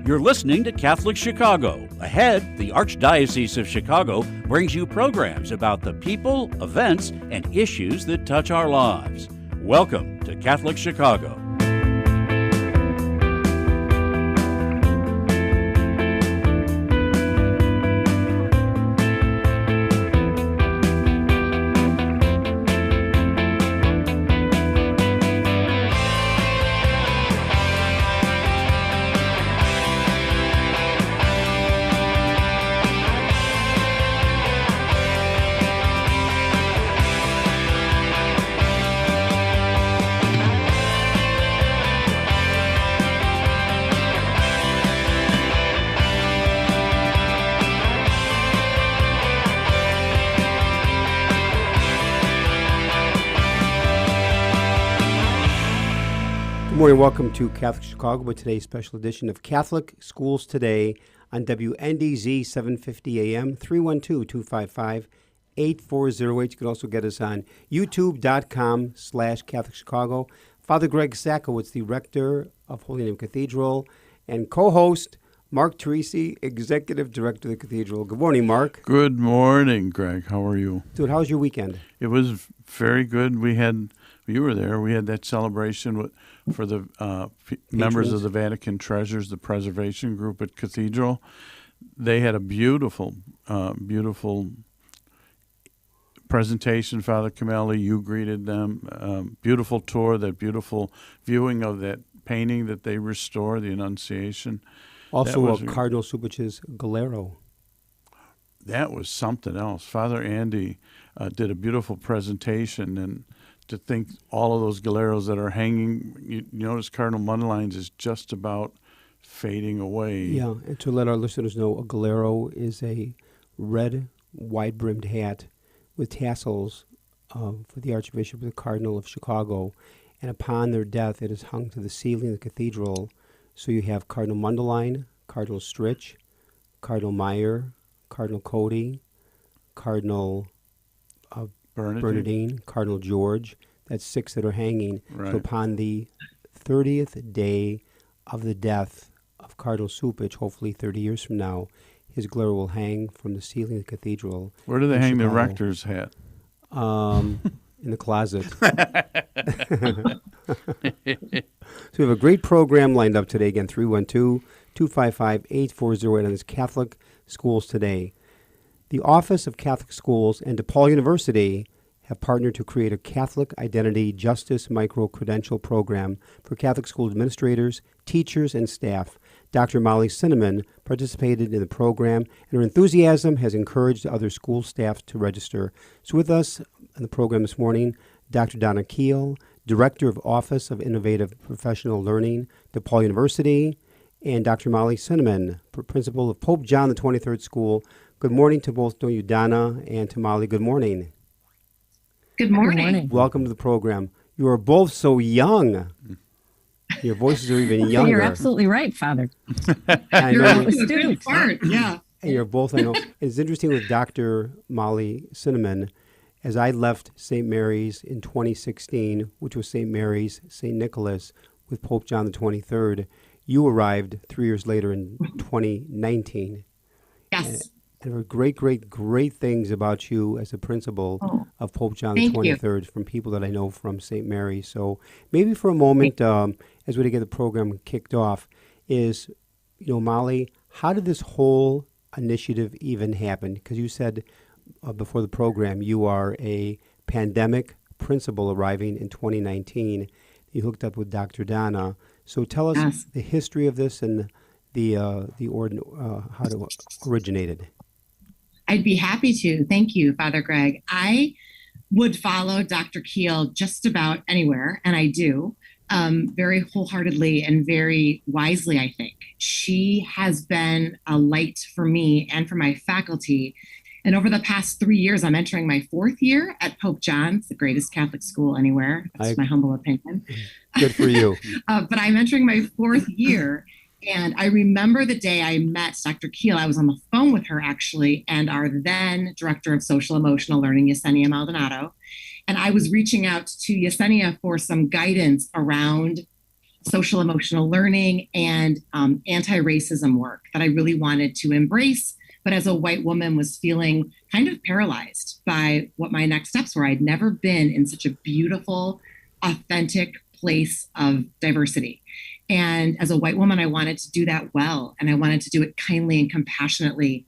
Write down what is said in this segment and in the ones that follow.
You're listening to Catholic Chicago. Ahead, the Archdiocese of Chicago brings you programs about the people, events, and issues that touch our lives. Welcome to Catholic Chicago. Good morning, welcome to Catholic Chicago with today's special edition of Catholic Schools Today on WNDZ 750 AM, 312-255-8408. You can also get us on youtube.com/Catholic Chicago. Father Greg Sakowitz, the rector of Holy Name Cathedral, and co-host Mark Teresi, executive director of the cathedral. Good morning, Mark. Good morning, Greg. How are you? Dude, how was your weekend? It was very good. You were there. We had that celebration for the members of the Vatican Treasures, the preservation group at Cathedral. They had a beautiful presentation, Father Cameli. You greeted them. Beautiful tour, that beautiful viewing of that painting that they restore, the Annunciation. Also, Cardinal Subich's Galero. That was something else. Father Andy did a beautiful presentation, and to think all of those Galeros that are hanging, you notice Cardinal Mundeleins is just about fading away. Yeah, and to let our listeners know, a Galero is a red, wide-brimmed hat with tassels for the Archbishop, the Cardinal of Chicago, and upon their death, it is hung to the ceiling of the cathedral. So you have Cardinal Mundelein, Cardinal Stritch, Cardinal Meyer, Cardinal Cody, Cardinal Bernardine, Cardinal George. That's six that are hanging. Right. So upon the 30th day of the death of Cardinal Supich, hopefully 30 years from now, his glare will hang from the ceiling of the cathedral. Where do they hang the rector's hat? In the closet. So we have a great program lined up today. Again, 312-255-8408 on this Catholic Schools Today. The Office of Catholic Schools and DePaul University have partnered to create a Catholic Identity Justice Micro-Credential program for Catholic school administrators, teachers, and staff. Dr. Molly Cinnamon participated in the program, and her enthusiasm has encouraged other school staff to register. So with us on the program this morning, Dr. Donna Keel, Director of Office of Innovative Professional Learning, DePaul University, and Dr. Molly Cinnamon, Principal of Pope John XXIII School. Good morning to both you, Donna, and to Molly. Good morning. Good morning. Welcome to the program. You are both so young. Your voices are even younger. You're absolutely right, Father. You're a good part, yeah. And you're both, I know. It's interesting with Dr. Molly Cinnamon, as I left St. Mary's in 2016, which was St. Mary's, St. Nicholas, with Pope John XXIII, you arrived 3 years later in 2019. Yes. And there were great things about you as a principal of Pope John XXIII from people that I know from St. Mary's. So maybe for a moment, as we get the program kicked off, is, Molly, how did this whole initiative even happen? Because you said before the program you are a pandemic principal arriving in 2019. You hooked up with Dr. Donna. So tell us the history of this and how it originated. I'd be happy to. Thank you, Father Greg. I would follow Dr. Keel just about anywhere, and I do, very wholeheartedly and very wisely, I think. She has been a light for me and for my faculty. And over the past 3 years, I'm entering my fourth year at Pope John's, the greatest Catholic school anywhere. That's my humble opinion. Good for you. But I'm entering my fourth year. And I remember the day I met Dr. Keel. I was on the phone with her, actually, and our then director of social emotional learning, Yesenia Maldonado. And I was reaching out to Yesenia for some guidance around social emotional learning and anti-racism work that I really wanted to embrace, but as a white woman was feeling kind of paralyzed by what my next steps were. I'd never been in such a beautiful, authentic place of diversity. And as a white woman, I wanted to do that well, and I wanted to do it kindly and compassionately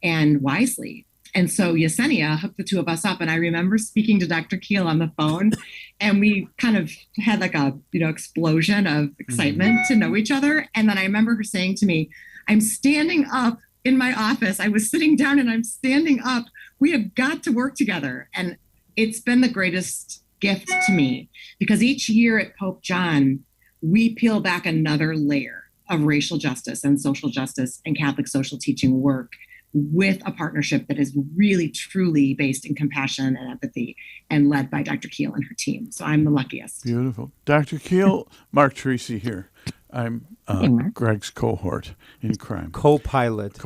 and wisely. And so Yesenia hooked the two of us up, and I remember speaking to Dr. Keel on the phone, and we kind of had like a explosion of excitement to know each other. And then I remember her saying to me, "I'm standing up in my office. I was sitting down and I'm standing up. We have got to work together." And it's been the greatest gift to me, because each year at Pope John, we peel back another layer of racial justice and social justice and Catholic social teaching work with a partnership that is really, truly based in compassion and empathy and led by Dr. Keel and her team. So I'm the luckiest. Beautiful. Dr. Keel, Mark Tracy here. I'm Greg's cohort in crime. Co-pilot.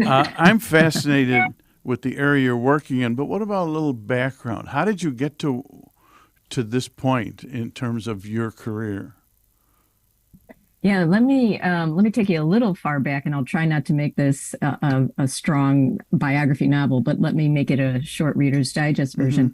I'm fascinated with the area you're working in, but what about a little background? How did you get to this point in terms of your career? Yeah, let me take you a little far back, and I'll try not to make this a strong biography novel, but let me make it a short Reader's Digest version.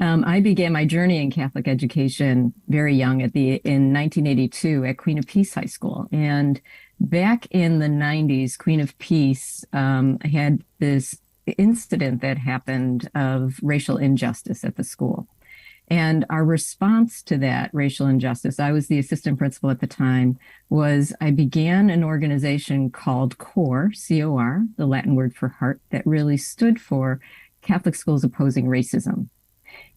I began my journey in Catholic education very young in 1982 at Queen of Peace High School. And back in the 90s, Queen of Peace had this incident that happened of racial injustice at the school. And our response to that racial injustice, I was the assistant principal at the time, was I began an organization called CORE, C-O-R, the Latin word for heart, that really stood for Catholic Schools Opposing Racism.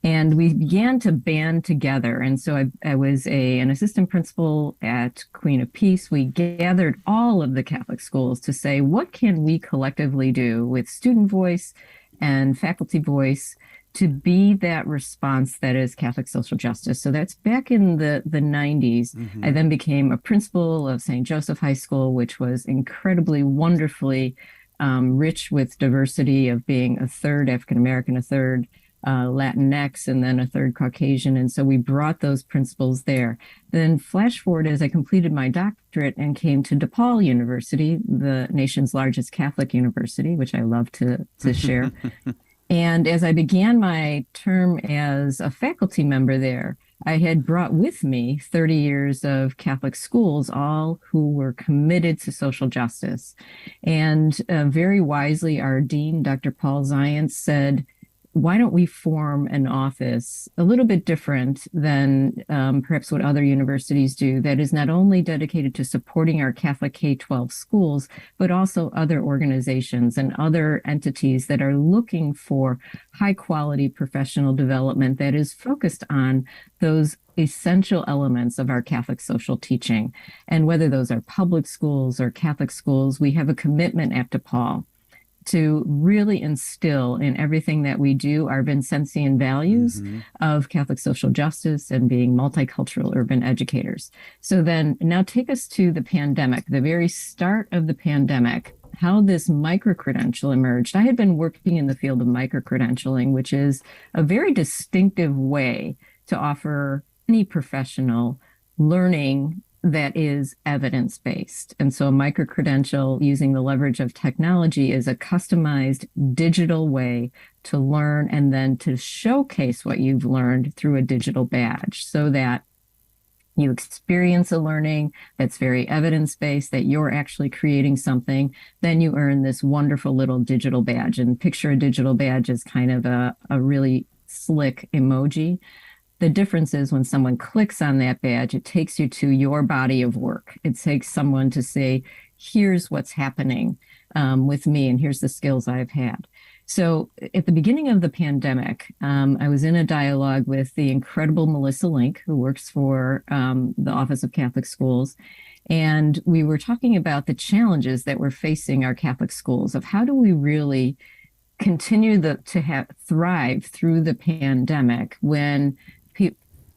And we began to band together. And so I was an assistant principal at Queen of Peace. We gathered all of the Catholic schools to say, what can we collectively do with student voice and faculty voice to be that response that is Catholic social justice? So that's back in the 90s. I then became a principal of St. Joseph High School, which was incredibly, wonderfully rich with diversity of being a third African-American, a third Latinx, and then a third Caucasian. And so we brought those principles there. Then flash forward as I completed my doctorate and came to DePaul University, the nation's largest Catholic university, which I love to share. And as I began my term as a faculty member there, I had brought with me 30 years of Catholic schools, all who were committed to social justice. And very wisely, our dean, Dr. Paul Zients, said, why don't we form an office a little bit different than perhaps what other universities do, that is not only dedicated to supporting our Catholic K-12 schools, but also other organizations and other entities that are looking for high quality professional development that is focused on those essential elements of our Catholic social teaching. And whether those are public schools or Catholic schools, we have a commitment at DePaul to really instill in everything that we do our Vincentian values of Catholic social justice and being multicultural urban educators. So then now take us to the pandemic, the very start of the pandemic, how this micro-credential emerged. I had been working in the field of micro-credentialing, which is a very distinctive way to offer any professional learning that is evidence-based. And so a micro-credential, using the leverage of technology, is a customized digital way to learn and then to showcase what you've learned through a digital badge, so that you experience a learning that's very evidence-based, that you're actually creating something. Then you earn this wonderful little digital badge. And picture a digital badge as kind of a really slick emoji. The difference is when someone clicks on that badge, it takes you to your body of work. It takes someone to say, here's what's happening with me, and here's the skills I've had. So at the beginning of the pandemic, I was in a dialogue with the incredible Melissa Link, who works for the Office of Catholic Schools. And we were talking about the challenges that were facing our Catholic schools, of how do we really continue to thrive through the pandemic when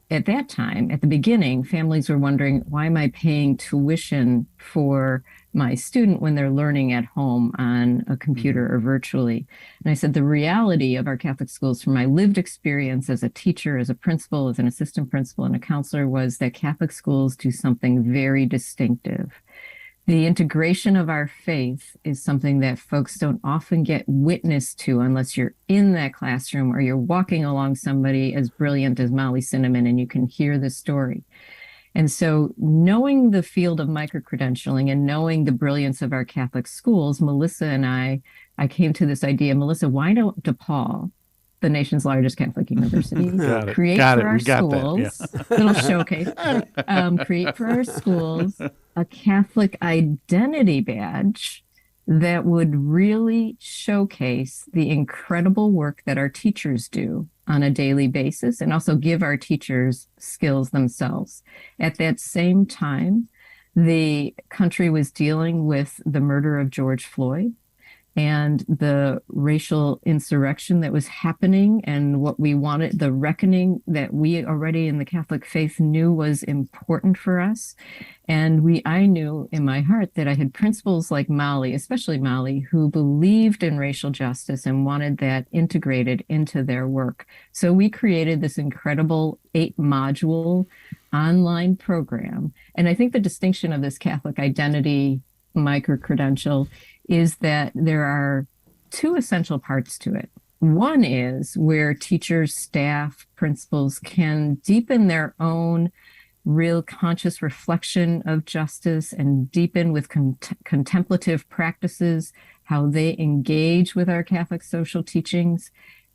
at that time, at the beginning, families were wondering, why am I paying tuition for my student when they're learning at home on a computer or virtually? And I said, the reality of our Catholic schools, from my lived experience as a teacher, as a principal, as an assistant principal, and a counselor, was that Catholic schools do something very distinctive. The integration of our faith is something that folks don't often get witness to unless you're in that classroom or you're walking along somebody as brilliant as Molly Cinnamon and you can hear the story. And so knowing the field of micro-credentialing and knowing the brilliance of our Catholic schools, Melissa and I came to this idea, Melissa, why don't DePaul, the nation's largest Catholic university, create for our schools, little showcase, create for our schools a Catholic identity badge that would really showcase the incredible work that our teachers do on a daily basis and also give our teachers skills themselves. At that same time, the country was dealing with the murder of George Floyd and the racial insurrection that was happening and what we wanted, the reckoning that we already in the Catholic faith knew was important for us. And I knew in my heart that I had principals like Molly, especially Molly, who believed in racial justice and wanted that integrated into their work. So we created this incredible 8-module online program. And I think the distinction of this Catholic identity micro-credential is that there are 2 essential parts to it. One is where teachers, staff, principals can deepen their own real conscious reflection of justice and deepen with contemplative practices, how they engage with our Catholic social teachings.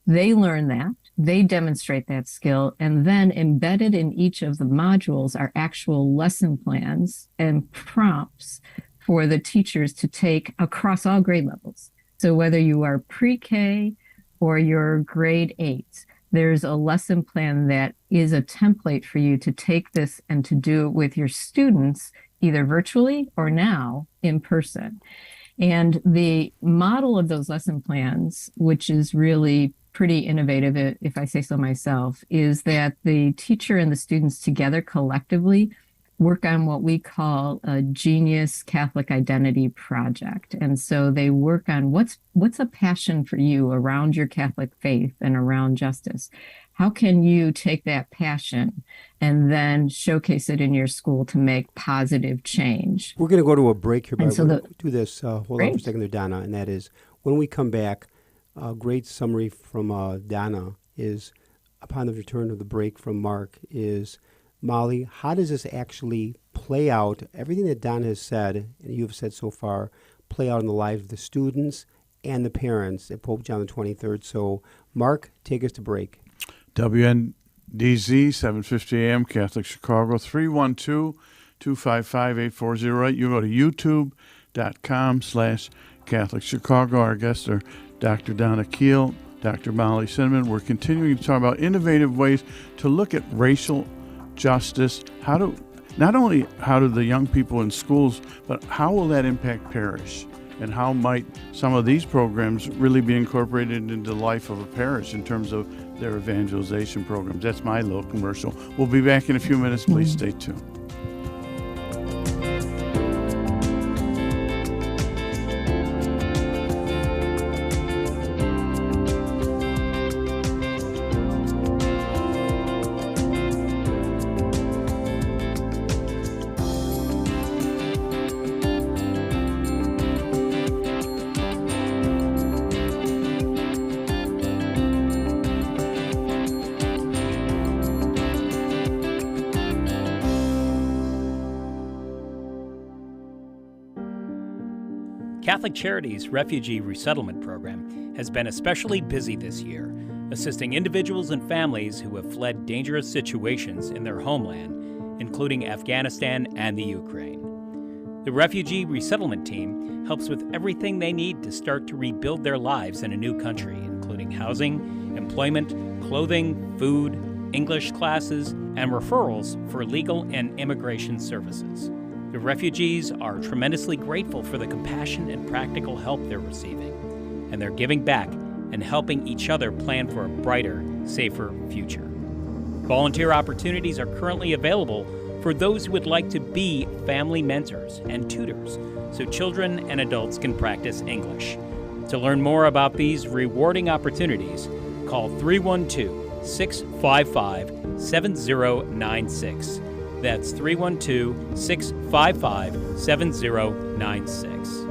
They learn that, they demonstrate that skill, and then embedded in each of the modules are actual lesson plans and prompts for the teachers to take across all grade levels. So whether you are pre-K or you're grade 8, there's a lesson plan that is a template for you to take this and to do it with your students, either virtually or now in person. And the model of those lesson plans, which is really pretty innovative, if I say so myself, is that the teacher and the students together collectively work on what we call a Genius Catholic Identity Project. And so they work on what's a passion for you around your Catholic faith and around justice. How can you take that passion and then showcase it in your school to make positive change? We're going to go to a break here, but so we'll do this. Hold on for a second there, Donna, and that is, when we come back, a great summary from Donna is, upon the return of the break from Mark, is, Molly, how does this actually play out? Everything that Don has said, and you have said so far, play out in the lives of the students and the parents at Pope John the 23rd. So, Mark, take us to break. WNDZ, 750 AM, Catholic Chicago, 312-255-8408. You go to youtube.com/Catholic Chicago. Our guests are Dr. Donna Keel, Dr. Molly Cinnamon. We're continuing to talk about innovative ways to look at racial justice. Not only how do the young people in schools, but how will that impact parish? And how might some of these programs really be incorporated into the life of a parish in terms of their evangelization programs? That's my little commercial. We'll be back in a few minutes. Please stay tuned. Catholic Charities' Refugee Resettlement Program has been especially busy this year, assisting individuals and families who have fled dangerous situations in their homeland, including Afghanistan and the Ukraine. The Refugee Resettlement Team helps with everything they need to start to rebuild their lives in a new country, including housing, employment, clothing, food, English classes, and referrals for legal and immigration services. The refugees are tremendously grateful for the compassion and practical help they're receiving, and they're giving back and helping each other plan for a brighter, safer future. Volunteer opportunities are currently available for those who would like to be family mentors and tutors so children and adults can practice English. To learn more about these rewarding opportunities, call 312-655-7096. That's 312-655-7096.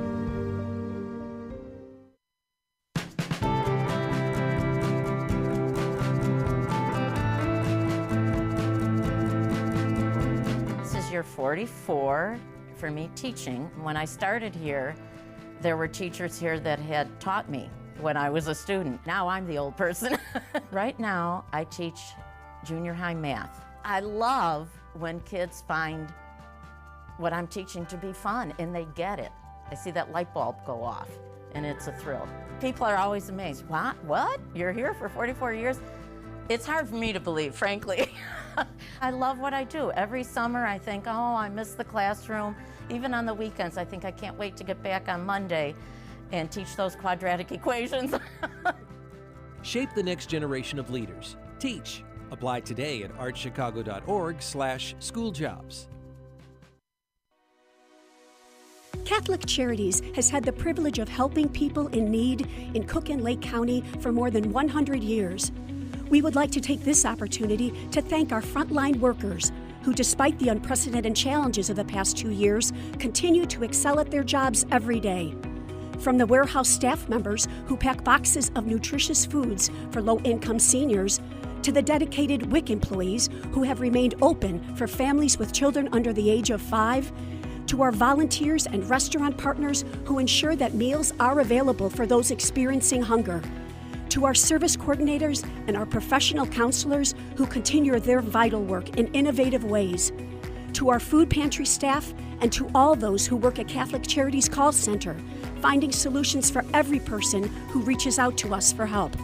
This is year 44 for me teaching. When I started here, there were teachers here that had taught me when I was a student. Now I'm the old person. Right now, I teach junior high math. I love when kids find what I'm teaching to be fun and they get it. I see that light bulb go off and it's a thrill. People are always amazed. What? You're here for 44 years? It's hard for me to believe, frankly. I love what I do. Every summer I think, oh, I miss the classroom. Even on the weekends, I think I can't wait to get back on Monday and teach those quadratic equations. Shape the next generation of leaders. Teach. Apply today at archchicago.org/schooljobs. Catholic Charities has had the privilege of helping people in need in Cook and Lake County for more than 100 years. We would like to take this opportunity to thank our frontline workers who, despite the unprecedented challenges of the past 2 years, continue to excel at their jobs every day. From the warehouse staff members who pack boxes of nutritious foods for low-income seniors, to the dedicated WIC employees who have remained open for families with children under the age of 5, to our volunteers and restaurant partners who ensure that meals are available for those experiencing hunger, to our service coordinators and our professional counselors who continue their vital work in innovative ways, to our food pantry staff, and to all those who work at Catholic Charities Call Center, finding solutions for every person who reaches out to us for help.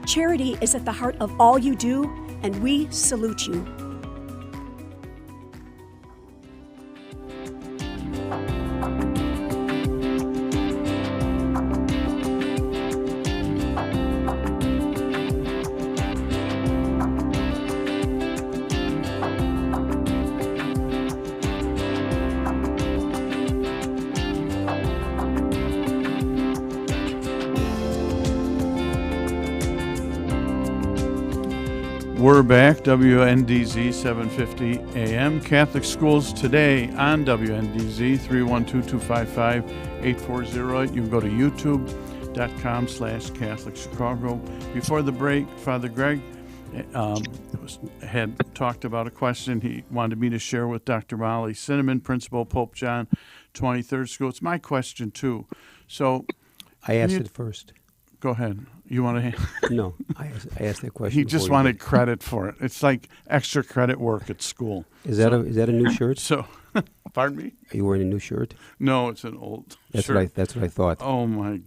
Charity is at the heart of all you do, and we salute you. We're back, WNDZ 750 AM. Catholic Schools Today on WNDZ, 312-255-8408. You can go to youtube.com/CatholicChicago. Before the break, Father Greg had talked about a question he wanted me to share with Dr. Molly Cinnamon, Principal, Pope John 23rd School. It's my question, too. So I asked it first. Go ahead. You want to? No, I asked that question. He just wanted credit for it. It's like extra credit work at school. Is that a new shirt? So, pardon me? Are you wearing a new shirt? No, it's an old shirt. That's what I thought. Oh my!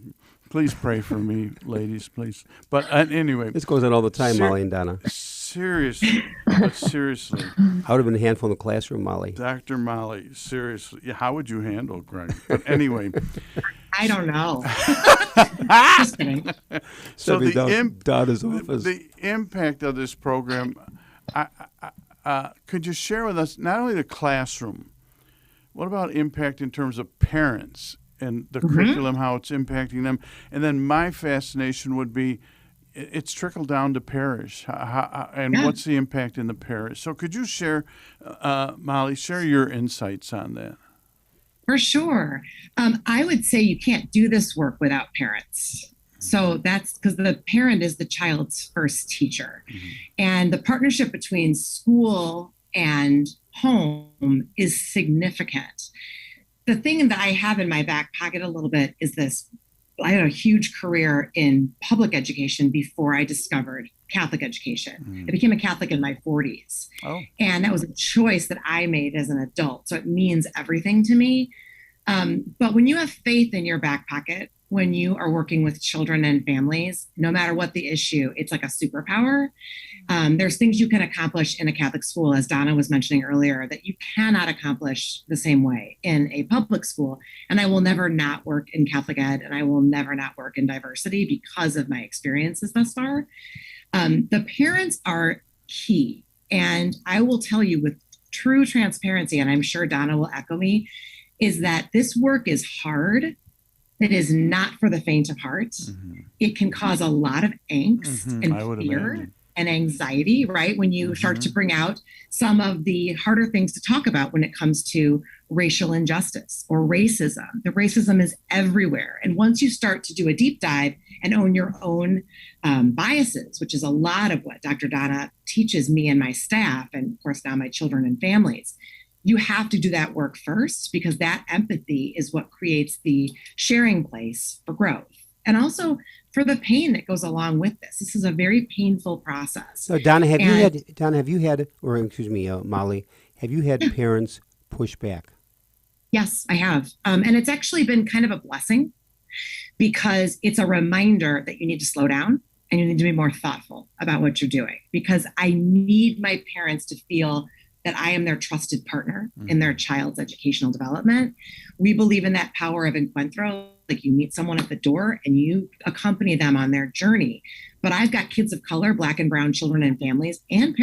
Please pray for me, ladies, please. But anyway, this goes on all the time, Molly and Donna. Seriously, seriously. I would have been a handful in the classroom, Molly. Dr. Molly, seriously. Yeah, how would you handle Greg? But anyway. I don't know. Just kidding. So the impact of this program, could you share with us not only the classroom, what about impact in terms of parents and the curriculum, how it's impacting them? And then my fascination would be, it's trickled down to parish, what's the impact in the parish? So could you share, Molly, share your insights on that? For sure. I would say you can't do this work without parents. So that's because the parent is the child's first teacher. Mm-hmm. And the partnership between school and home is significant. The thing that I have in my back pocket a little bit is this. I had a huge career in public education before I discovered Catholic education. I became a Catholic in my 40s. Oh. And that was a choice that I made as an adult. So it means everything to me. But when you have faith in your back pocket, when you are working with children and families, no matter what the issue, it's like a superpower. There's things you can accomplish in a Catholic school, as Donna was mentioning earlier, that you cannot accomplish the same way in a public school. And I will never not work in Catholic ed, and I will never not work in diversity because of my experiences thus far. The parents are key. And I will tell you with true transparency, and I'm sure Donna will echo me, is that this work is hard. It is not for the faint of heart. Mm-hmm. It can cause a lot of angst and fear and anxiety, right? When you start to bring out some of the harder things to talk about when it comes to racial injustice or racism. The racism is everywhere. And once you start to do a deep dive and own your own biases, which is a lot of what Dr. Donna teaches me and my staff, and of course now my children and families, you have to do that work first, because that empathy is what creates the sharing place for growth. And also for the pain that goes along with this. This is a very painful process. So Donna, have you had, Molly, have you had parents push back? Yes, I have. And it's actually been kind of a blessing, because it's a reminder that you need to slow down and you need to be more thoughtful about what you're doing, because I need my parents to feel that I am their trusted partner in their child's educational development. We believe in that power of encuentro, like you meet someone at the door and you accompany them on their journey. But I've got kids of color, Black and brown children and families, and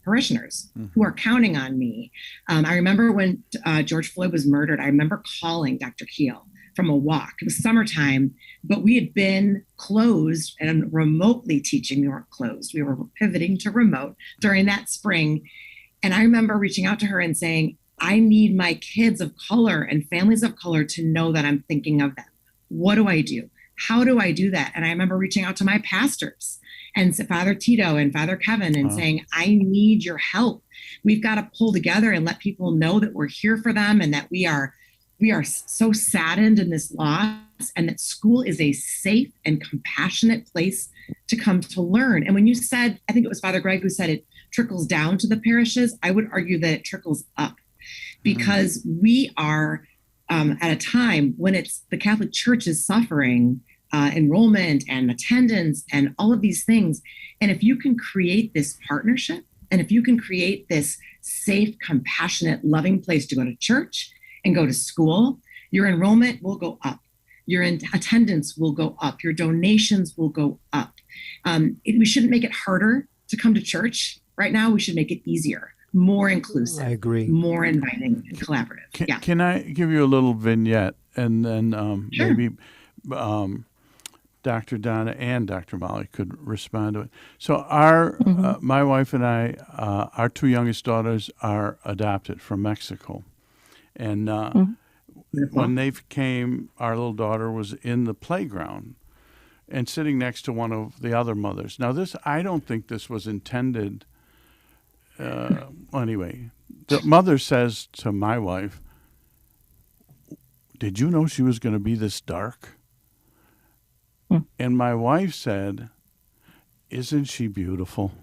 parishioners who are counting on me. I remember when George Floyd was murdered, I remember calling Dr. Keel from a walk. It was summertime, but we had been closed and remotely teaching. We weren't closed. We were pivoting to remote during that spring. And I remember reaching out to her and saying, I need my kids of color and families of color to know that I'm thinking of them. What do I do? How do I do that? And I remember reaching out to my pastors and Father Tito and Father Kevin and saying, I need your help. We've got to pull together and let people know that we're here for them, and that we are so saddened in this loss, and that school is a safe and compassionate place to come to learn. And when you said, I think it was Father Greg who said it trickles down to the parishes, I would argue that it trickles up, because we are at a time when it's the Catholic Church is suffering enrollment and attendance and all of these things. And if you can create this partnership, and if you can create this safe, compassionate, loving place to go to church and go to school, your enrollment will go up. Your attendance will go up. Your donations will go up. We shouldn't make it harder to come to church right now. We should make it easier, more inclusive. I agree. More inviting and collaborative. Can I give you a little vignette, and then Sure. maybe Dr. Donna and Dr. Molly could respond to it. So my wife and I, our two youngest daughters are adopted from Mexico. And when they came, our little daughter was in the playground and sitting next to one of the other mothers. Now, I don't think this was intended. Anyway, the mother says to my wife, "Did you know she was going to be this dark?" And my wife said, "Isn't she beautiful?"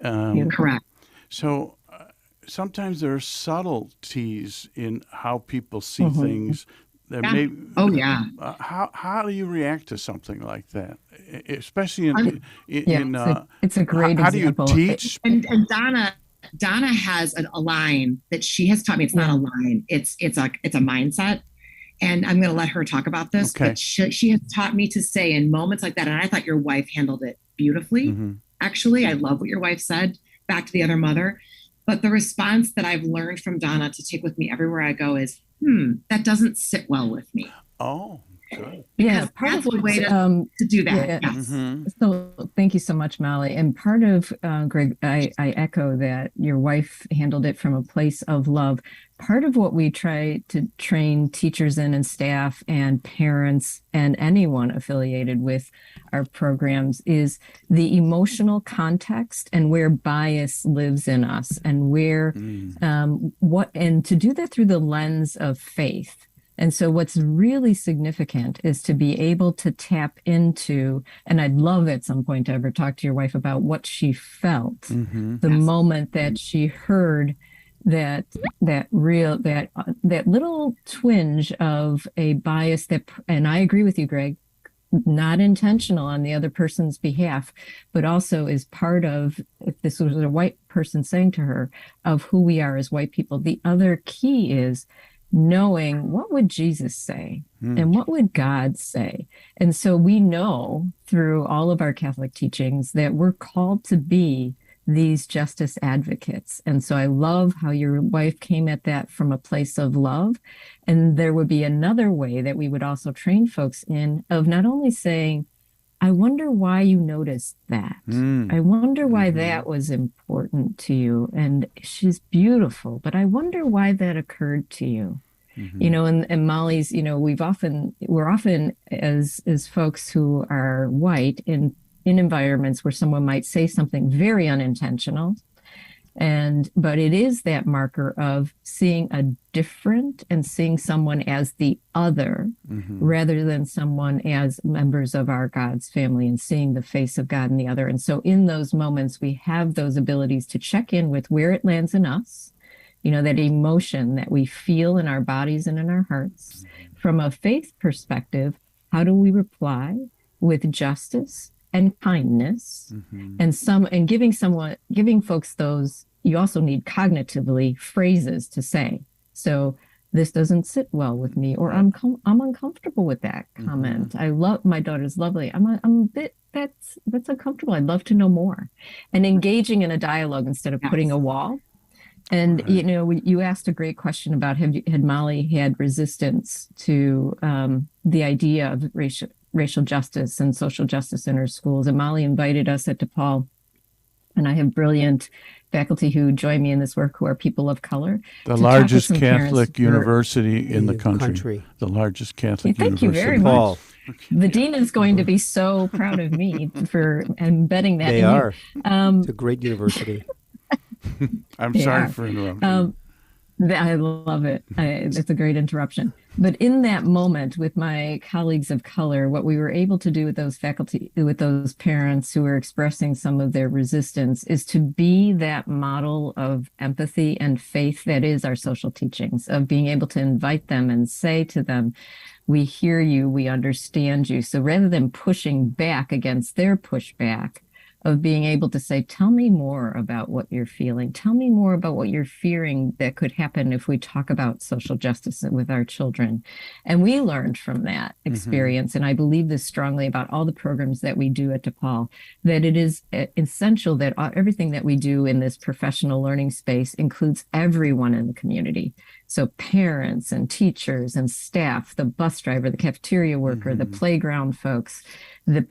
Correct. So sometimes there are subtleties in how people see things. That may, how do you react to something like that? Especially it's a great how example. do you teach? And Donna has a line that she has taught me. It's not a line. It's a mindset. And I'm going to let her talk about this. Okay. But she has taught me to say in moments like that, and I thought your wife handled it beautifully. Actually, I love what your wife said back to the other mother. But the response that I've learned from Donna to take with me everywhere I go is, that doesn't sit well with me. Oh, good. Yeah, part of the way to do that. Yeah. Yes. So thank you so much, Molly. And part of, Greg, I echo that your wife handled it from a place of love. Part of what we try to train teachers in and staff and parents and anyone affiliated with our programs is the emotional context and where bias lives in us, and where and to do that through the lens of faith. And so what's really significant is to be able to tap into, and I'd love at some point to ever talk to your wife about what she felt the moment that she heard that little twinge of a bias that, and I agree with you, Greg, not intentional on the other person's behalf, but also is part of, if this was a white person saying to her, of who we are as white people. The other key is knowing, what would Jesus say and what would God say? And so we know through all of our Catholic teachings that we're called to be these justice advocates. And so I love how your wife came at that from a place of love. And there would be another way that we would also train folks in of not only saying, I wonder why you noticed that. I wonder why that was important to you. And she's beautiful, but I wonder why that occurred to you. You know, and Molly's, you know, we're often as folks who are white in environments where someone might say something very unintentional. But it is that marker of seeing a different and seeing someone as the other rather than someone as members of our God's family and seeing the face of God in the other. And so in those moments, we have those abilities to check in with where it lands in us, you know, that emotion that we feel in our bodies and in our hearts. From a faith perspective, how do we reply with justice and kindness and giving folks those, you also need cognitively phrases to say. So this doesn't sit well with me, or I'm uncomfortable with that comment. I love, my daughter's lovely. I'm a bit, that's uncomfortable. I'd love to know more. And engaging in a dialogue instead of putting a wall. And, you know, you asked a great question about had Molly had resistance to the idea of racial justice and social justice in her schools. And Molly invited us at DePaul, and I have brilliant faculty who join me in this work who are people of color. The largest Catholic university in the country. The largest Catholic university. Thank you very much. The dean is going to be so proud of me for embedding that. They are. It's a great university. I'm sorry for interrupting. I love it. It's a great interruption. But in that moment with my colleagues of color, what we were able to do with those faculty, with those parents who were expressing some of their resistance, is to be that model of empathy and faith that is our social teachings, of being able to invite them and say to them, we hear you, we understand you. So rather than pushing back against their pushback, of being able to say, tell me more about what you're feeling. Tell me more about what you're fearing that could happen if we talk about social justice with our children. And we learned from that experience. And I believe this strongly about all the programs that we do at DePaul, that it is essential that everything that we do in this professional learning space includes everyone in the community. So parents and teachers and staff, the bus driver, the cafeteria worker, the playground folks, the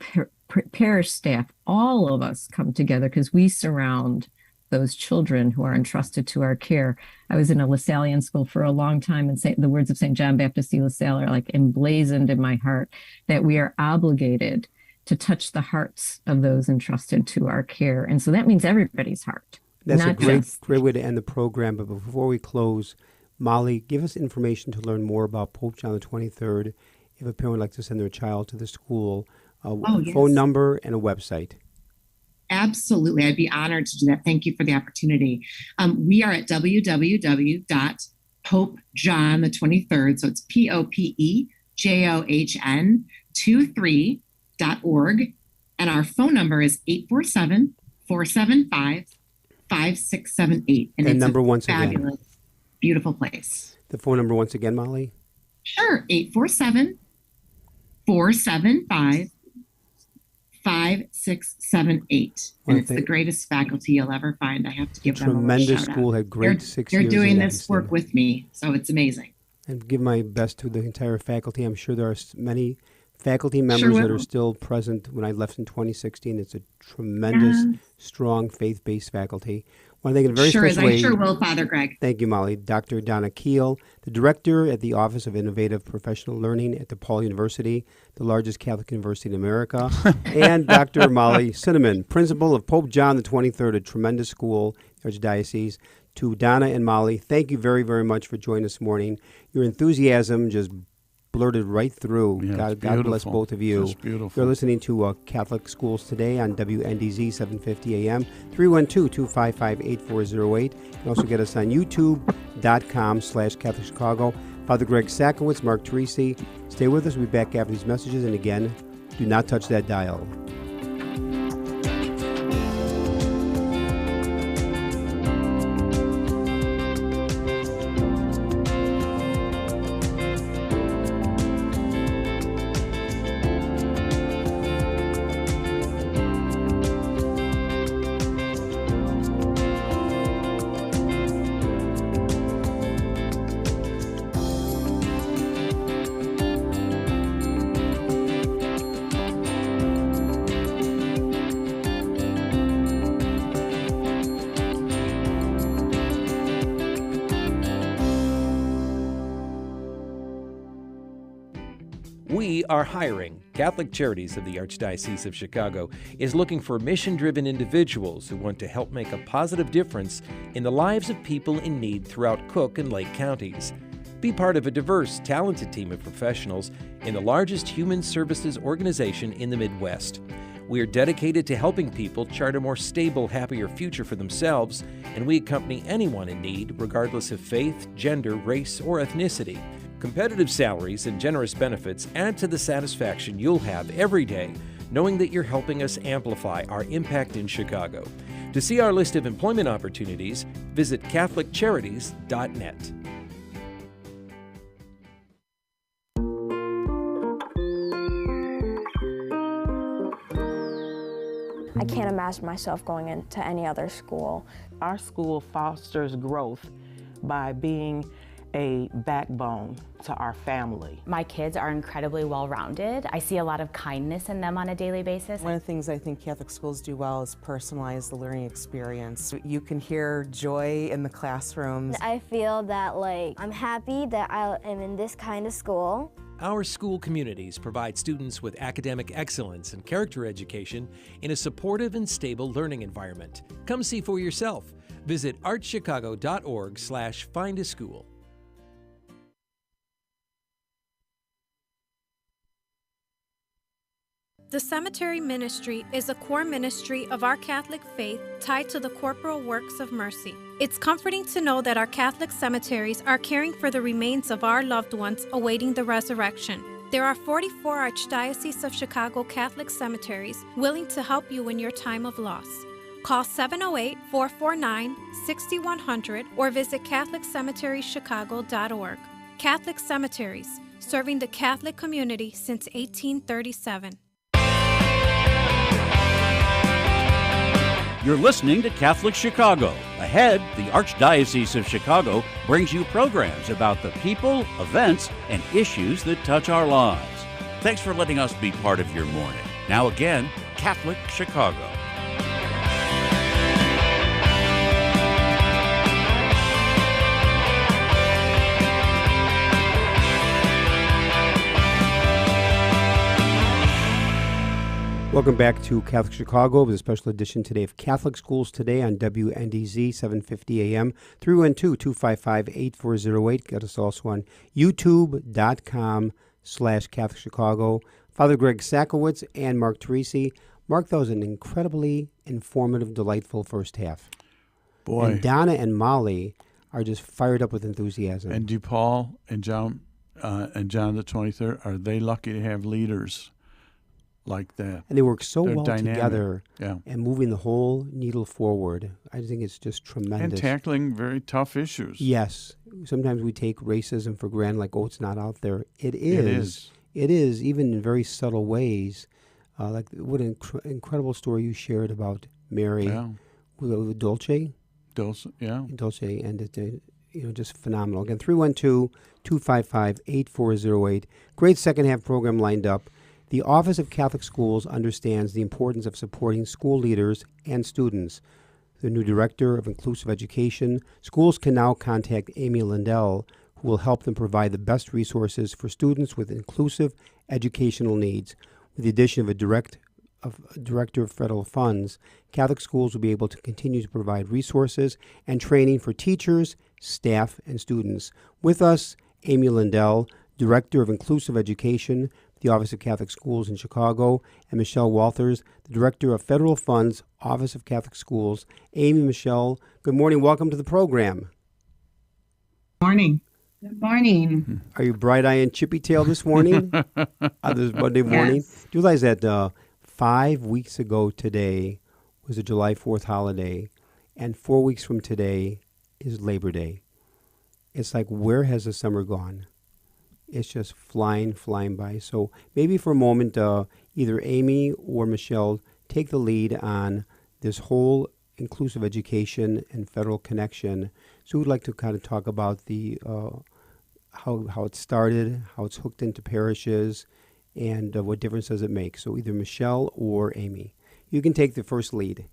parish staff, all of us come together because we surround those children who are entrusted to our care. I was in a LaSallian school for a long time, and the words of St. John Baptist de La Salle are like emblazoned in my heart, that we are obligated to touch the hearts of those entrusted to our care. And so that means everybody's heart. That's a great way to end the program. But before we close, Molly, give us information to learn more about Pope John the 23rd. If a parent would like to send their child to the school, phone number and a website. Absolutely. I'd be honored to do that. Thank you for the opportunity. We are at www.popejohn23rd. So it's POPEJOHN 23.org. And our phone number is 847-475-5678. And it's number once fabulous, again. Beautiful place. The phone number once again, Molly? Sure. 847-475-5678. And it's the greatest faculty you'll ever find. I have to give them a tremendous shout school. out. Had great 6 They're years. They're doing this work with me, so it's amazing. And give my best to the entire faculty. I'm sure there are many faculty members that are still present when I left in 2016. It's a tremendous, strong, faith-based faculty. I want to thank in a very special way. I sure will, Father Greg. Thank you, Molly. Dr. Donna Keel, the director at the Office of Innovative Professional Learning at DePaul University, the largest Catholic university in America, and Dr. Molly Cinnamon, principal of Pope John the 23rd, a tremendous school, Archdiocese. To Donna and Molly, thank you very, very much for joining us this morning. Your enthusiasm just blurted right through. Yeah, God bless both of you. It's beautiful. You're listening to Catholic Schools Today on WNDZ 750 AM, 312-255-8408. You can also get us on youtube.com/CatholicChicago. Father Greg Sakowicz, Mark Teresi. Stay with us. We'll be back after these messages. And again, do not touch that dial. We are hiring. Catholic Charities of the Archdiocese of Chicago is looking for mission-driven individuals who want to help make a positive difference in the lives of people in need throughout Cook and Lake counties. Be part of a diverse, talented team of professionals in the largest human services organization in the Midwest. We are dedicated to helping people chart a more stable, happier future for themselves, and we accompany anyone in need, regardless of faith, gender, race, or ethnicity. Competitive salaries and generous benefits add to the satisfaction you'll have every day knowing that you're helping us amplify our impact in Chicago. To see our list of employment opportunities, visit CatholicCharities.net. I can't imagine myself going into any other school. Our school fosters growth by being a backbone to our family. My kids are incredibly well-rounded. I see a lot of kindness in them on a daily basis. One of the things I think Catholic schools do well is personalize the learning experience. You can hear joy in the classrooms. I feel that I'm happy that I am in this kind of school. Our school communities provide students with academic excellence and character education in a supportive and stable learning environment. Come see for yourself. Visit archchicago.org/findaschool. The cemetery ministry is a core ministry of our Catholic faith tied to the corporal works of mercy. It's comforting to know that our Catholic cemeteries are caring for the remains of our loved ones awaiting the resurrection. There are 44 Archdiocese of Chicago Catholic cemeteries willing to help you in your time of loss. Call 708-449-6100 or visit CatholicCemeteriesChicago.org. Catholic Cemeteries, serving the Catholic community since 1837. You're listening to Catholic Chicago. Ahead, the Archdiocese of Chicago brings you programs about the people, events, and issues that touch our lives. Thanks for letting us be part of your morning. Now again, Catholic Chicago. Welcome back to Catholic Chicago with a special edition today of Catholic Schools Today on WNDZ 750 AM, 312-255-8408. Get us also on youtube.com/Catholic Chicago. Father Greg Sakowicz and Mark Teresi. Mark, that was an incredibly informative, delightful first half. Boy. And Donna and Molly are just fired up with enthusiasm. And DePaul and John the 23rd, are they lucky to have leaders like that? And they work so They're well dynamic. together Yeah. and moving the whole needle forward. I think it's just tremendous. And tackling very tough issues. Yes. Sometimes we take racism for granted, like, oh, it's not out there. It is. It is. It is, even in very subtle ways. Like what an incredible story you shared about Mary with Dolce. Dulce, yeah. Dolce, and it, just phenomenal. Again, 312-255-8408. Great second half program lined up. The Office of Catholic Schools understands the importance of supporting school leaders and students. The new Director of Inclusive Education, schools can now contact Amy Lindell, who will help them provide the best resources for students with inclusive educational needs. With the addition of a Director of Federal Funds, Catholic schools will be able to continue to provide resources and training for teachers, staff, and students. With us, Amy Lindell, Director of Inclusive Education, the Office of Catholic Schools in Chicago, and Michelle Walters, the Director of Federal Funds, Office of Catholic Schools. Amy, Michelle, good morning. Welcome to the program. Morning. Good morning. Are you bright-eyed and chippy-tailed this morning? This Monday morning? Yes. Do you realize that 5 weeks ago today was a July 4th holiday, and 4 weeks from today is Labor Day? It's like, where has the summer gone? It's just flying by. So maybe for a moment, either Amy or Michelle take the lead on this whole inclusive education and federal connection. So we'd like to kind of talk about the how it started, how it's hooked into parishes, and what difference does it make. So either Michelle or Amy. You can take the first lead.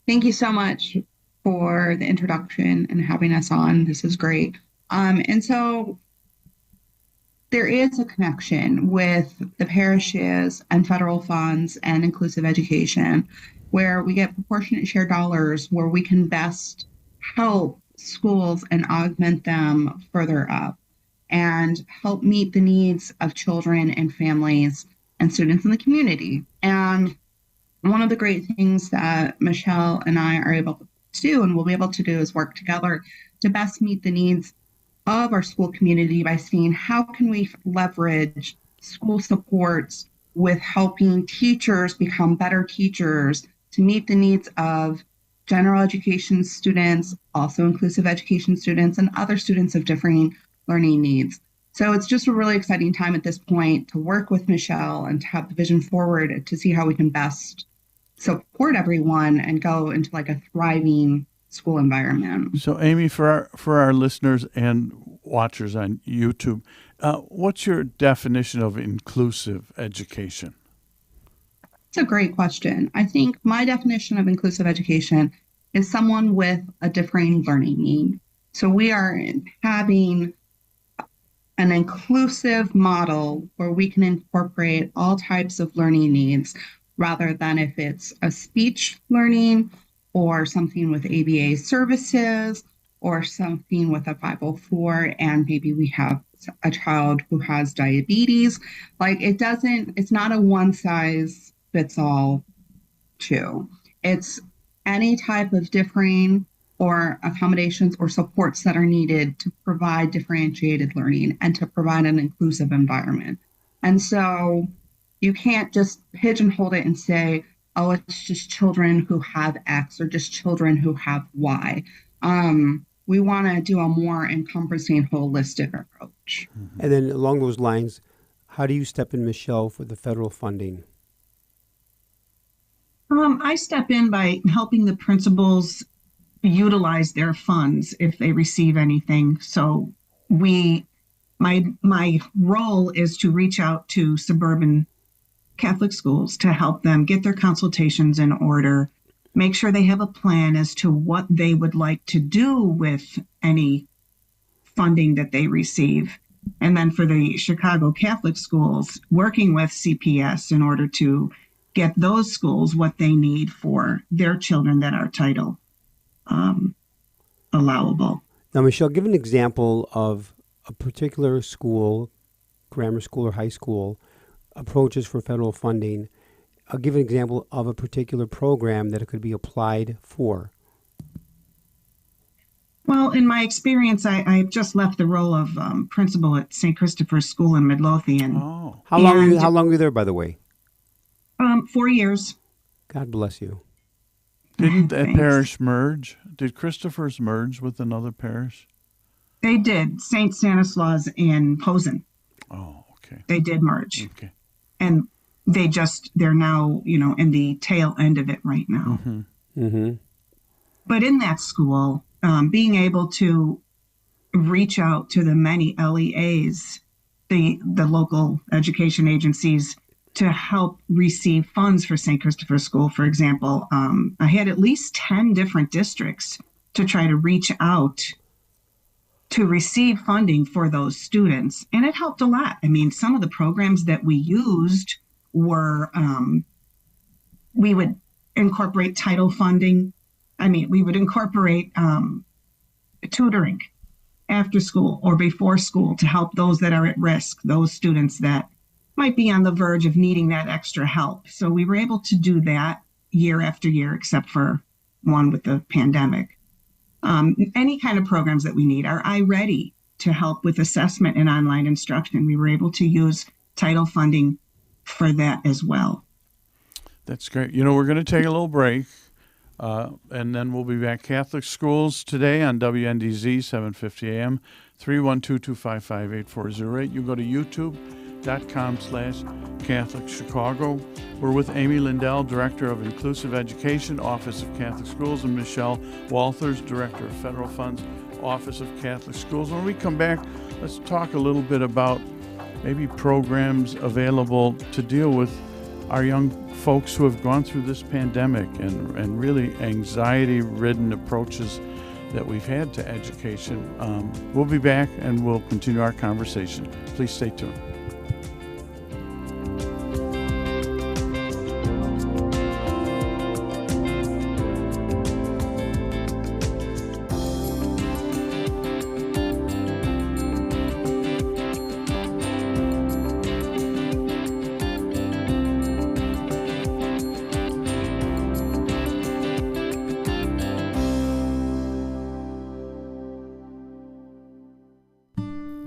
Thank you so much for the introduction and having us on. This is great. And so there is a connection with the parishes and federal funds and inclusive education, where we get proportionate share dollars where we can best help schools and augment them further up and help meet the needs of children and families and students in the community. And one of the great things that Michelle and I are able to do and will be able to do is work together to best meet the needs of our school community by seeing how can we leverage school supports with helping teachers become better teachers to meet the needs of general education students, also inclusive education students, and other students of differing learning needs. So it's just a really exciting time at this point to work with Michelle and to have the vision forward to see how we can best support everyone and go into like a thriving school environment. So, Amy, for our listeners and watchers on YouTube, what's your definition of inclusive education? It's a great question. I think my definition of inclusive education is someone with a differing learning need. So we are having an inclusive model where we can incorporate all types of learning needs, rather than if it's a speech learning or something with ABA services or something with a 504, and maybe we have a child who has diabetes. Like it's not a one size fits all too. It's any type of differing or accommodations or supports that are needed to provide differentiated learning and to provide an inclusive environment. And so you can't just pigeonhole it and say, oh, it's just children who have X or just children who have Y. We want to do a more encompassing, holistic approach. And then along those lines, how do you step in, Michelle, for the federal funding? I step in by helping the principals utilize their funds if they receive anything. So my role is to reach out to suburban Catholic schools to help them get their consultations in order, make sure they have a plan as to what they would like to do with any funding that they receive. And then for the Chicago Catholic schools, working with CPS in order to get those schools what they need for their children that are Title allowable. Now, Michelle, give an example of a particular school, grammar school or high school, approaches for federal funding. I'll give an example of a particular program that it could be applied for. Well, in my experience, I just left the role of principal at St. Christopher's School in Midlothian. Oh. How long were you there, by the way? 4 years. God bless you. Didn't that parish merge? Did Christopher's merge with another parish? They did. St. Stanislaus and Posen. Oh, okay. They did merge. Okay. And they're now, in the tail end of it right now. Mm-hmm. Mm-hmm. But in that school, being able to reach out to the many LEAs, the local education agencies, to help receive funds for St. Christopher's School, for example, I had at least 10 different districts to try to reach out to receive funding for those students. And it helped a lot. I mean, some of the programs that we used were, we would incorporate title funding. I mean, we would incorporate tutoring after school or before school to help those that are at risk, those students that might be on the verge of needing that extra help. So we were able to do that year after year, except for one with the pandemic. Any kind of programs that we need. Are iReady to help with assessment and online instruction? We were able to use title funding for that as well. That's great. We're going to take a little break, and then we'll be back. Catholic Schools today on WNDZ, 750 AM, 312-255-8408. You go to youtube.com/CatholicChicago. We're with Amy Lindell, Director of Inclusive Education, Office of Catholic Schools, and Michelle Walthers, Director of Federal Funds, Office of Catholic Schools. When we come back, let's talk a little bit about maybe programs available to deal with our young folks who have gone through this pandemic and really anxiety-ridden approaches that we've had to education. We'll be back and we'll continue our conversation. Please stay tuned.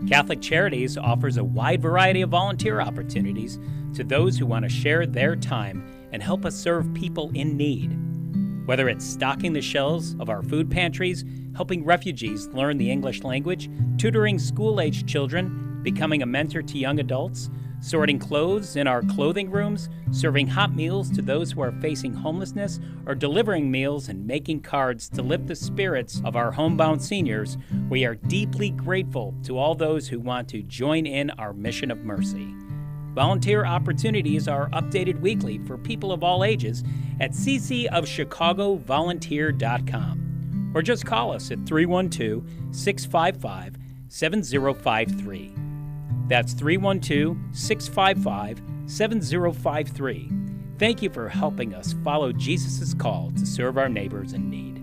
Catholic Charities offers a wide variety of volunteer opportunities to those who want to share their time and help us serve people in need. Whether it's stocking the shelves of our food pantries, helping refugees learn the English language, tutoring school-aged children, becoming a mentor to young adults, sorting clothes in our clothing rooms, serving hot meals to those who are facing homelessness, or delivering meals and making cards to lift the spirits of our homebound seniors, we are deeply grateful to all those who want to join in our mission of mercy. Volunteer opportunities are updated weekly for people of all ages at ccofchicagovolunteer.com, or just call us at 312-655-7053. That's 312-655-7053. Thank you for helping us follow Jesus' call to serve our neighbors in need.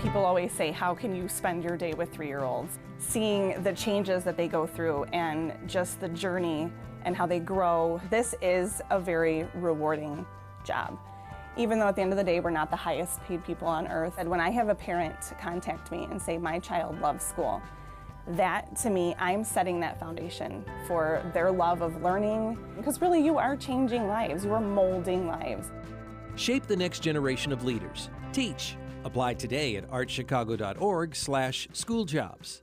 People always say, how can you spend your day with 3-year-olds? Seeing the changes that they go through and just the journey and how they grow, this is a very rewarding job. Even though at the end of the day, we're not the highest paid people on earth. And when I have a parent contact me and say, my child loves school, that to me, I'm setting that foundation for their love of learning. Because really, you are changing lives. You are molding lives. Shape the next generation of leaders. Teach. Apply today at archchicago.org/schooljobs.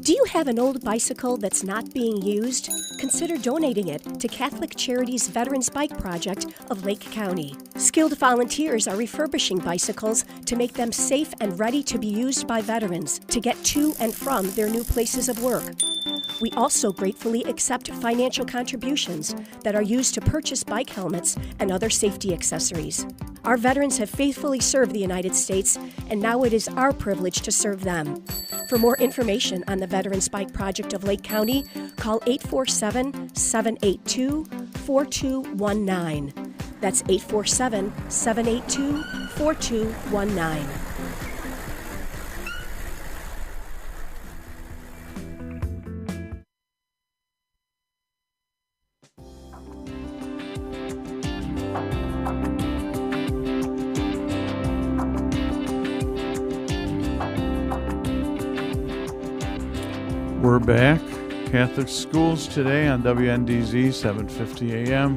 Do you have an old bicycle that's not being used? Consider donating it to Catholic Charities Veterans Bike Project of Lake County. Skilled volunteers are refurbishing bicycles to make them safe and ready to be used by veterans to get to and from their new places of work. We also gratefully accept financial contributions that are used to purchase bike helmets and other safety accessories. Our veterans have faithfully served the United States, and now it is our privilege to serve them. For more information on the Veterans Bike Project of Lake County, call 847-782-4219. That's 847-782-4219. We're back. Catholic Schools Today on WNDZ 750 AM,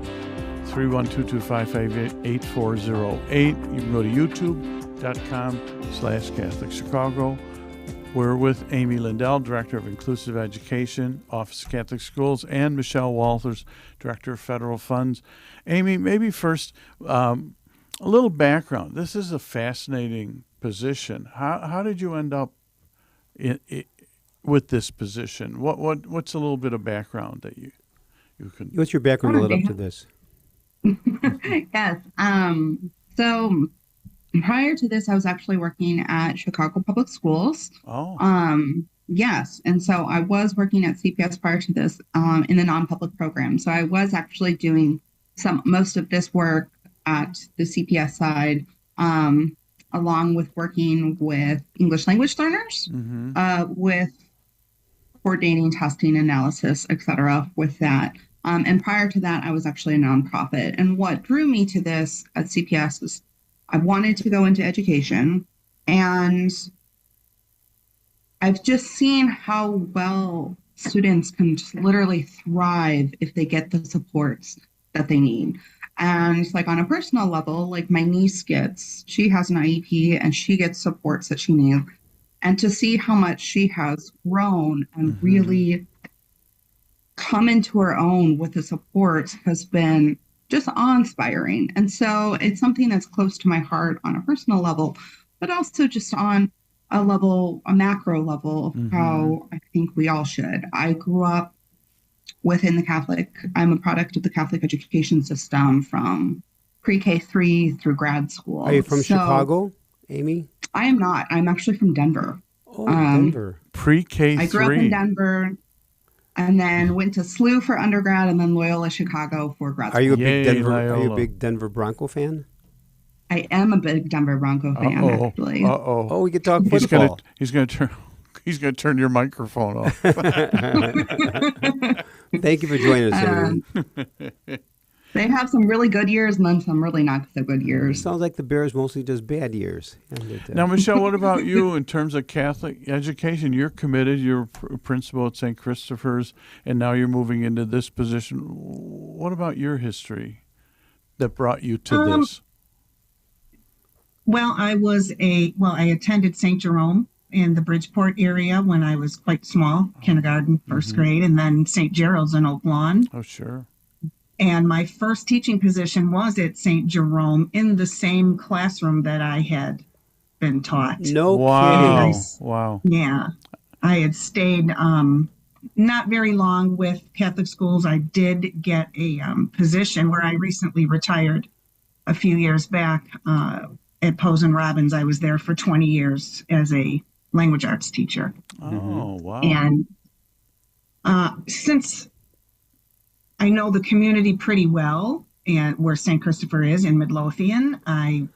312-255-8408. You can go to youtube.com/CatholicChicago. We're with Amy Lindell, Director of Inclusive Education, Office of Catholic Schools, and Michelle Walters, Director of Federal Funds. Amy, maybe first, a little background. This is a fascinating position. How did you end up with this position? What's a little bit of background that you can? What's your background led up to this? Yes. So prior to this, I was actually working at Chicago Public Schools. Oh. Yes. And so I was working at CPS prior to this in the non-public program. So I was actually doing most of this work at the CPS side, along with working with English language learners, with coordinating testing, analysis, et cetera, with that. And prior to that, I was actually a nonprofit. And what drew me to this at CPS is I wanted to go into education, and I've just seen how well students can just literally thrive if they get the supports that they need. And like on a personal level, like my niece she has an IEP and she gets supports that she needs. And to see how much she has grown and really come into her own with the supports has been just awe-inspiring. And so it's something that's close to my heart on a personal level, but also just on a macro level, how I think we all should. I grew up I'm a product of the Catholic education system from pre-K 3 through grad school. Are you from Chicago, Amy? I am not. I'm actually from Denver. Oh, Denver. Pre-K 3. I grew up in Denver and then went to SLU for undergrad and then Loyola Chicago for grad school. Are you a big Denver Bronco fan? I am a big Denver Bronco fan, actually. Oh, we could talk football. He's gonna turn your microphone off. Thank you for joining us, Amy. They have some really good years and then some really not so good years. Sounds like the Bears mostly does bad years. Now, Michelle, what about you in terms of Catholic education? You're committed. You're a principal at St. Christopher's, and now you're moving into this position. What about your history that brought you to this? Well, I attended St. Jerome in the Bridgeport area when I was quite small, kindergarten, first grade, and then St. Gerald's in Oak Lawn. Oh, sure. And my first teaching position was at St. Jerome in the same classroom that I had been taught. No kidding. Wow. Yeah. I had stayed not very long with Catholic schools. I did get a position where I recently retired a few years back at Posen Robbins. I was there for 20 years as a language arts teacher. Oh, wow. And since I know the community pretty well, and where St. Christopher is in Midlothian, I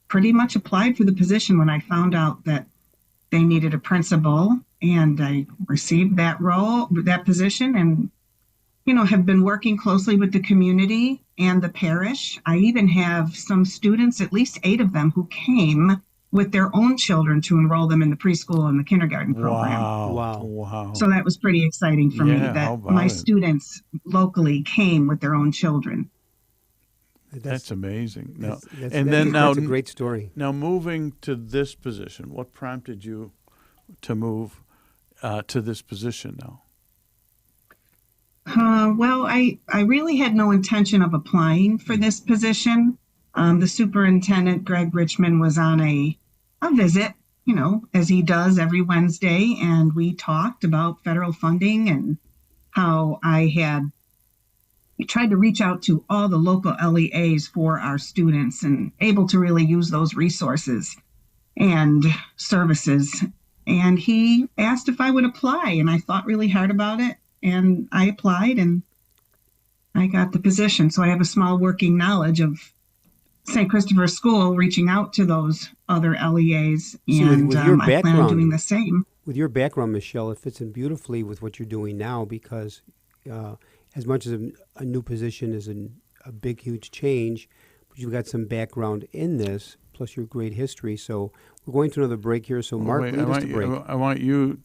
pretty much applied for the position when I found out that they needed a principal, and I received that position, and have been working closely with the community and the parish. I even have some students, at least 8 of them, who came with their own children to enroll them in the preschool and the kindergarten program. Wow. So that was pretty exciting for me that my students locally came with their own children. That's amazing. That's a great story. Now, moving to this position, what prompted you to move to this position now? Well, I really had no intention of applying for this position. The superintendent, Greg Richmond, was on a visit, as he does every Wednesday, and we talked about federal funding and how I had tried to reach out to all the local LEAs for our students and able to really use those resources and services. And he asked if I would apply, and I thought really hard about it, and I applied, and I got the position. So I have a small working knowledge of St. Christopher's School, reaching out to those other LEAs, and I plan on doing the same. With your background, Michelle, it fits in beautifully with what you're doing now, because as much as a new position is a big, huge change, but you've got some background in this, plus your great history. So we're going to another break here. So Mark, lead us to break. I want you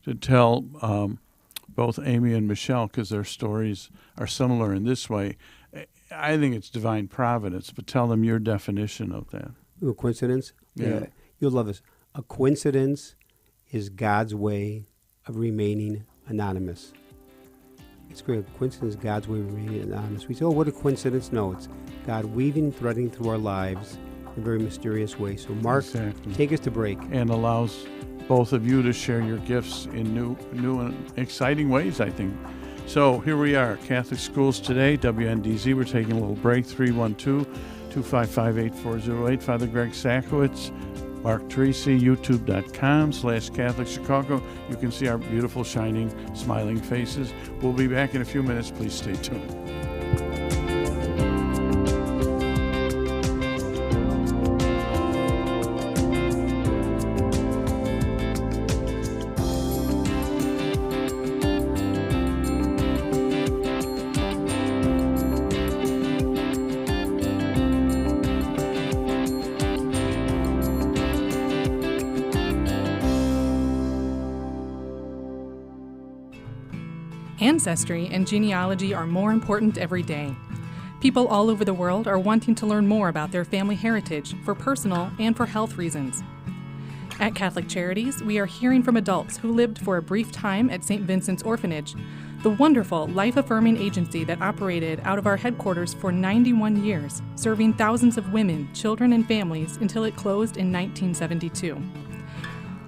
to tell both Amy and Michelle, because their stories are similar in this way. I think it's divine providence, but tell them your definition of that. A coincidence? Yeah. You'll love this. A coincidence is God's way of remaining anonymous. It's great. A coincidence is God's way of remaining anonymous. We say, what a coincidence. No, it's God weaving, threading through our lives in a very mysterious way. So Mark, take us to break. And allows both of you to share your gifts in new and exciting ways, I think. So here we are, Catholic Schools Today, WNDZ. We're taking a little break, 312-255-8408. Father Greg Sakowicz, Mark Tracy, youtube.com/CatholicChicago. You can see our beautiful, shining, smiling faces. We'll be back in a few minutes. Please stay tuned. Ancestry and genealogy are more important every day. People all over the world are wanting to learn more about their family heritage for personal and for health reasons. At Catholic Charities, we are hearing from adults who lived for a brief time at St. Vincent's Orphanage, the wonderful life-affirming agency that operated out of our headquarters for 91 years, serving thousands of women, children, and families until it closed in 1972.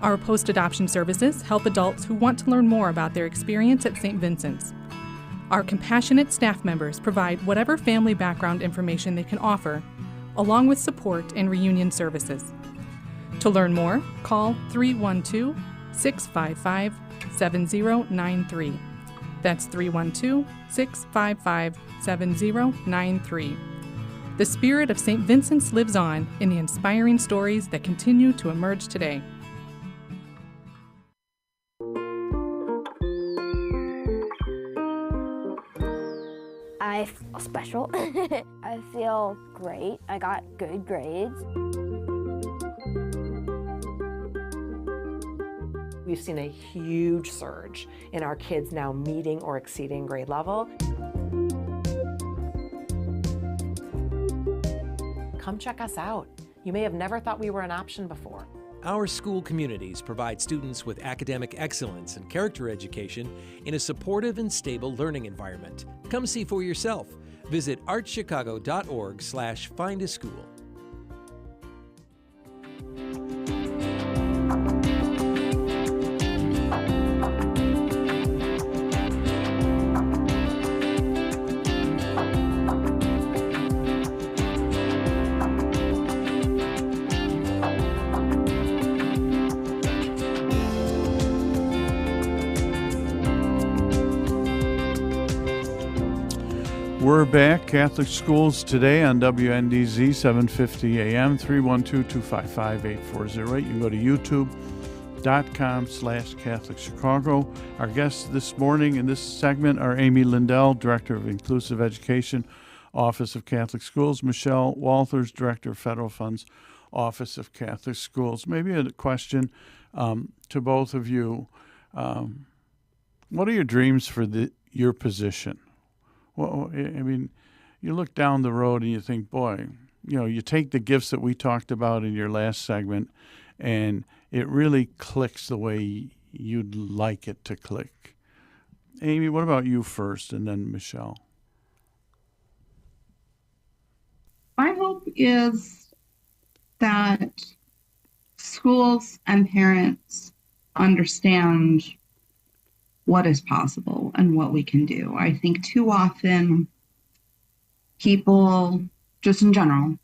Our post-adoption services help adults who want to learn more about their experience at St. Vincent's. Our compassionate staff members provide whatever family background information they can offer, along with support and reunion services. To learn more, call 312-655-7093. That's 312-655-7093. The spirit of St. Vincent's lives on in the inspiring stories that continue to emerge today. I feel special. I feel great. I got good grades. We've seen a huge surge in our kids now meeting or exceeding grade level. Come check us out. You may have never thought we were an option before. Our school communities provide students with academic excellence and character education in a supportive and stable learning environment. Come see for yourself. Visit archchicago.org/findaschool. We're back, Catholic Schools Today on WNDZ 750 AM, 312-255-8408. You can go to youtube.com/CatholicChicago. Our guests this morning in this segment are Amy Lindell, Director of Inclusive Education, Office of Catholic Schools, Michelle Walters, Director of Federal Funds, Office of Catholic Schools. Maybe a question to both of you. What are your dreams for your position? Well, I mean, you look down the road and you think, boy, you take the gifts that we talked about in your last segment, and it really clicks the way you'd like it to click. Amy, what about you first, and then Michelle? My hope is that schools and parents understand what is possible and what we can do. I think too often people, just in general,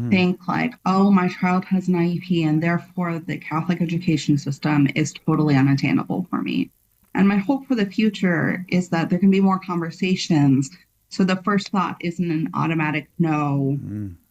think like, oh, my child has an IEP and therefore the Catholic education system is totally unattainable for me. And my hope for the future is that there can be more conversations. So the first thought isn't an automatic no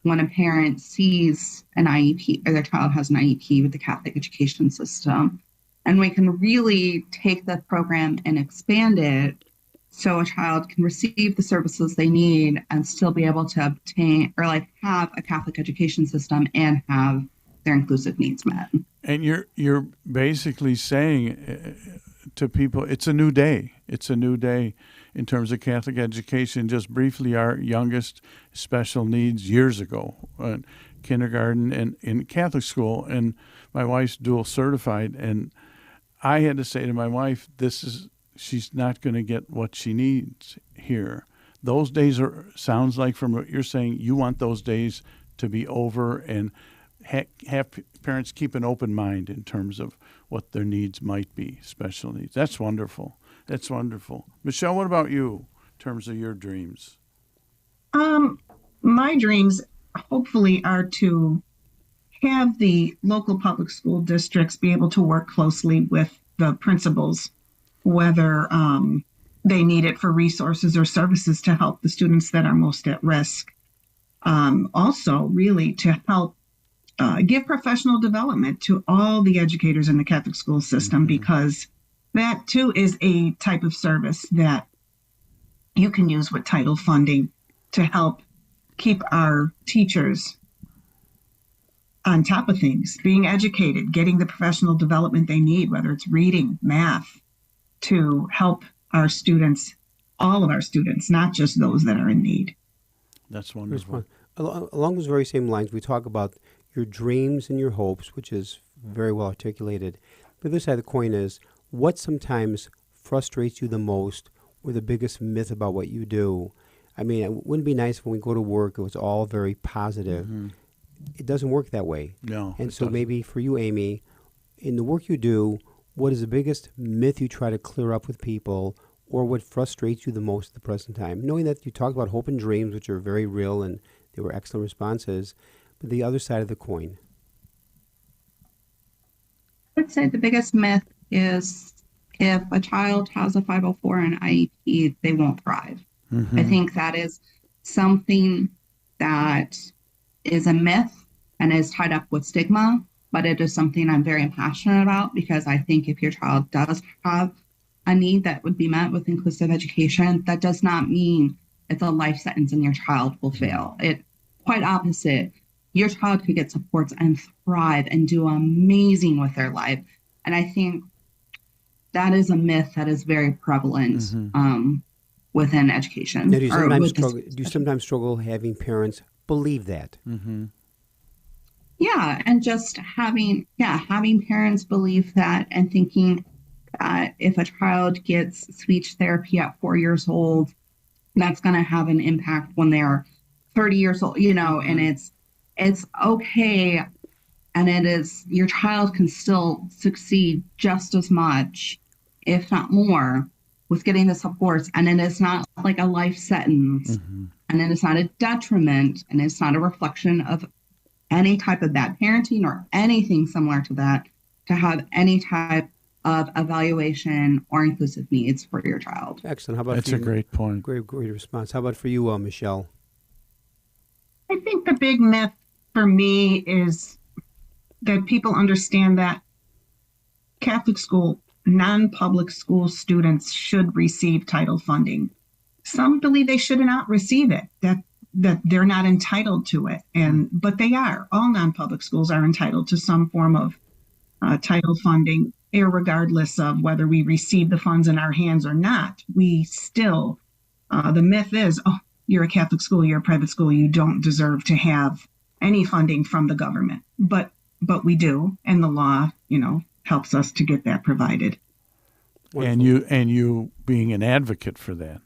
when a parent sees an IEP or their child has an IEP with the Catholic education system. And we can really take the program and expand it so a child can receive the services they need and still be able to obtain or have a Catholic education system and have their inclusive needs met. And you're basically saying to people, it's a new day. It's a new day in terms of Catholic education. Just briefly, our youngest special needs years ago, kindergarten and in Catholic school, and my wife's dual certified, and I had to say to my wife, she's not going to get what she needs here. Those days sounds like from what you're saying, you want those days to be over and have parents keep an open mind in terms of what their needs might be, special needs. That's wonderful. That's wonderful. Michelle, what about you in terms of your dreams? My dreams hopefully are to have the local public school districts be able to work closely with the principals, whether they need it for resources or services to help the students that are most at risk. Also, really to help give professional development to all the educators in the Catholic school system, because that too is a type of service that you can use with title funding to help keep our teachers on top of things, being educated, getting the professional development they need, whether it's reading, math, to help our students, all of our students, not just those that are in need. That's wonderful. Along those very same lines, we talk about your dreams and your hopes, which is very well articulated. But the other side of the coin is, what sometimes frustrates you the most or the biggest myth about what you do? I mean, it wouldn't be nice when we go to work, it was all very positive. Mm-hmm. It doesn't work that way. No. And so maybe for you, Amy, in the work you do, what is the biggest myth you try to clear up with people, or what frustrates you the most at the present time? Knowing that you talked about hope and dreams, which are very real, and they were excellent responses, but the other side of the coin. I would say the biggest myth is if a child has a 504 and IEP, they won't thrive. Mm-hmm. I think that is something that is a myth and is tied up with stigma, but it is something I'm very passionate about, because I think if your child does have a need that would be met with inclusive education, that does not mean it's a life sentence and your child will fail. It quite opposite. Your child could get supports and thrive and do amazing with their life. And I think that is a myth that is very prevalent within education. Now, do you sometimes struggle having parents believe that? Mm-hmm. Yeah, and just having parents believe that, and thinking that if a child gets speech therapy at 4 years old, that's going to have an impact when they're 30 years old, and it's okay. And it is, your child can still succeed just as much, if not more, with getting the supports. And it is not like a life sentence, and it is not a detriment, and it's not a reflection of any type of bad parenting or anything similar to that, to have any type of evaluation or inclusive needs for your child. Excellent. How about That's for a you? great point. Great response. How about for you, Michelle? I think the big myth for me is that people understand that Catholic school, non-public school students should receive title funding. Some believe they should not receive it, that they're not entitled to it, but they are. All non-public schools are entitled to some form of title funding, irregardless of whether we receive the funds in our hands or not. We still, the myth is, oh, you're a Catholic school, you're a private school, you don't deserve to have any funding from the government. But we do, and the law, helps us to get that provided. Wonderful. And you being an advocate for that.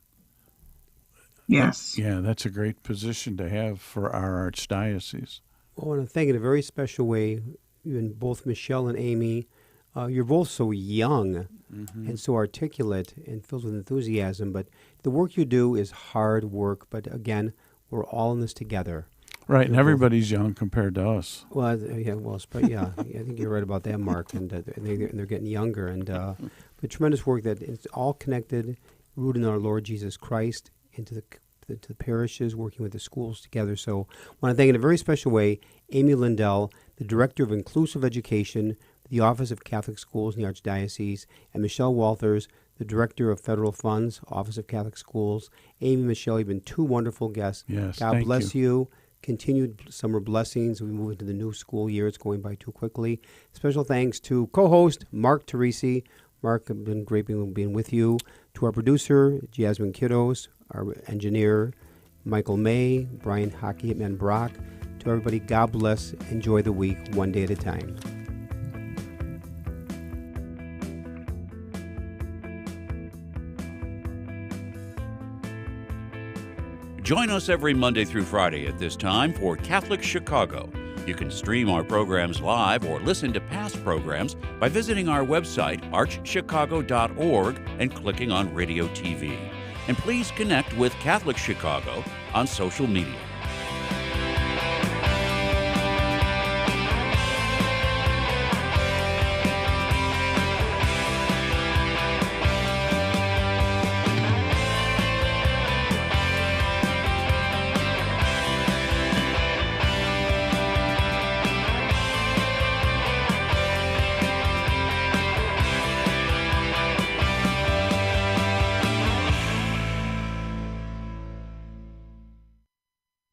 Yes. That's a great position to have for our archdiocese. Well, I want to thank in a very special way, even both Michelle and Amy. You're both so young and so articulate and filled with enthusiasm, but the work you do is hard work. But again, we're all in this together. Right, and everybody's young compared to us. Well, I think you're right about that, Mark. And they're getting younger, and but tremendous work that it's all connected, rooted in our Lord Jesus Christ, into the parishes, working with the schools together. So I want to thank in a very special way Amy Lindell, the Director of Inclusive Education, the Office of Catholic Schools in the Archdiocese, and Michelle Walters, the Director of Federal Funds, Office of Catholic Schools. Amy and Michelle, you've been two wonderful guests. Yes, God thank bless you. Continued summer blessings. We move into the new school year. It's going by too quickly. Special thanks to co-host Mark Teresi. Mark, it's been great being with you. To our producer, Jasmine Kiddos, our engineer, Michael May, Brian Hockey Hitman Brock. To everybody, God bless. Enjoy the week, one day at a time. Join us every Monday through Friday at this time for Catholic Chicago. You can stream our programs live or listen to past programs by visiting our website, archchicago.org, and clicking on Radio TV. And please connect with Catholic Chicago on social media.